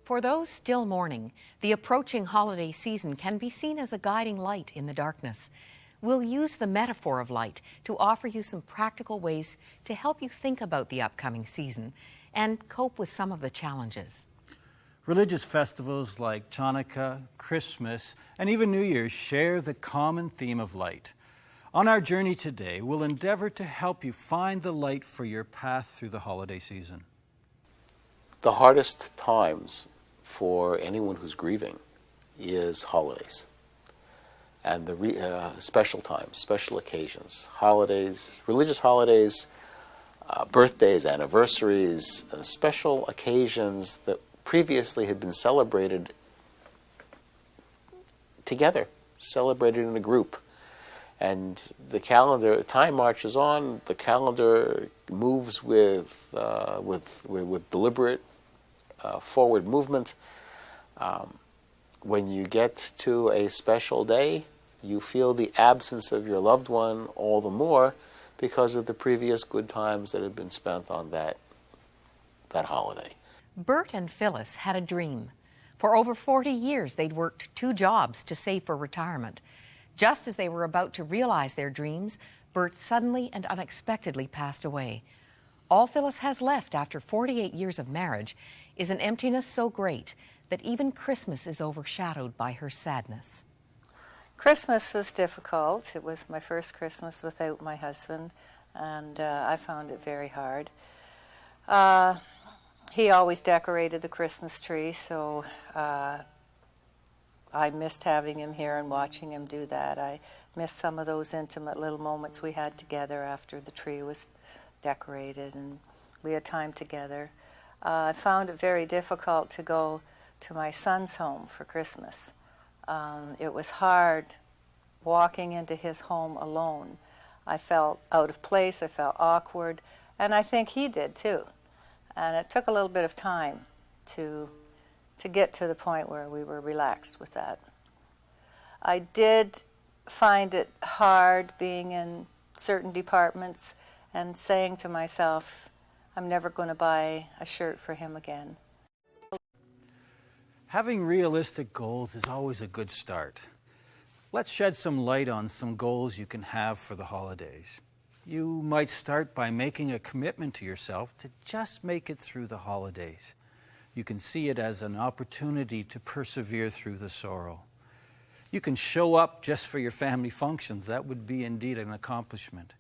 For those still mourning, the approaching holiday season can be seen as a guiding light in the darkness. We'll use the metaphor of light to offer you some practical ways to help you think about the upcoming season and cope with some of the challenges. Religious festivals like Hanukkah, Christmas, and even New Year's share the common theme of light. On our journey today, we'll endeavor to help you find the light for your path through the holiday season. The hardest times for anyone who's grieving is holidays and the special times, special occasions, holidays, religious holidays, birthdays, anniversaries, special occasions that previously had been celebrated together, celebrated in a group. And the calendar, time marches on, the calendar moves with deliberate forward movement. When you get to a special day, you feel the absence of your loved one all the more because of the previous good times that had been spent on that holiday. Bert and Phyllis had a dream. For over 40 years, they'd worked 2 jobs to save for retirement. Just as they were about to realize their dreams, Bert suddenly and unexpectedly passed away. All Phyllis has left after 48 years of marriage is an emptiness so great that even Christmas is overshadowed by her sadness. Christmas was difficult. It was my first Christmas without my husband, and I found it very hard. He always decorated the Christmas tree, so I missed having him here and watching him do that. I missed some of those intimate little moments we had together after the tree was decorated and we had time together. I found it very difficult to go to my son's home for Christmas. It was hard walking into his home alone. I felt out of place, I felt awkward, and I think he did too. And it took a little bit of time to get to the point where we were relaxed with that. I did find it hard being in certain departments and saying to myself, I'm never going to buy a shirt for him again. Having realistic goals is always a good start. Let's shed some light on some goals you can have for the holidays. You might start by making a commitment to yourself to just make it through the holidays. You can see it as an opportunity to persevere through the sorrow. You can show up just for your family functions. That would be indeed an accomplishment.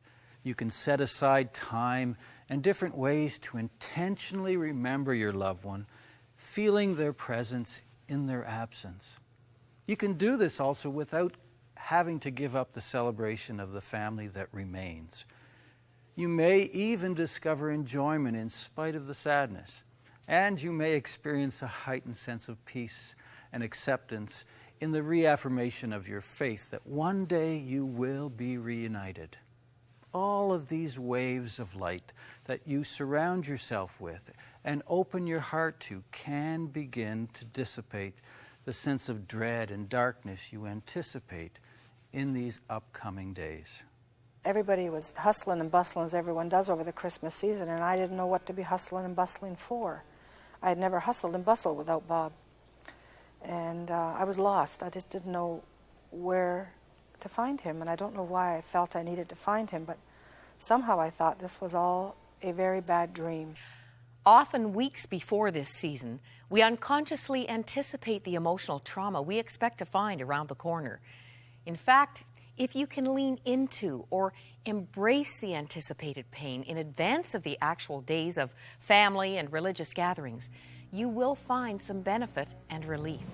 You can set aside time and different ways to intentionally remember your loved one, feeling their presence in their absence. You can do this also without having to give up the celebration of the family that remains. You may even discover enjoyment in spite of the sadness. And you may experience a heightened sense of peace and acceptance in the reaffirmation of your faith that one day you will be reunited. All of these waves of light that you surround yourself with and open your heart to can begin to dissipate the sense of dread and darkness you anticipate in these upcoming days. Everybody was hustling and bustling as everyone does over the Christmas season, and I didn't know what to be hustling and bustling for. I had never hustled and bustled without Bob. And I was lost. I just didn't know where to find him. And I don't know why I felt I needed to find him, but somehow I thought this was all a very bad dream. Often weeks before this season, we unconsciously anticipate the emotional trauma we expect to find around the corner. In fact, if you can lean into or embrace the anticipated pain in advance of the actual days of family and religious gatherings, you will find some benefit and relief.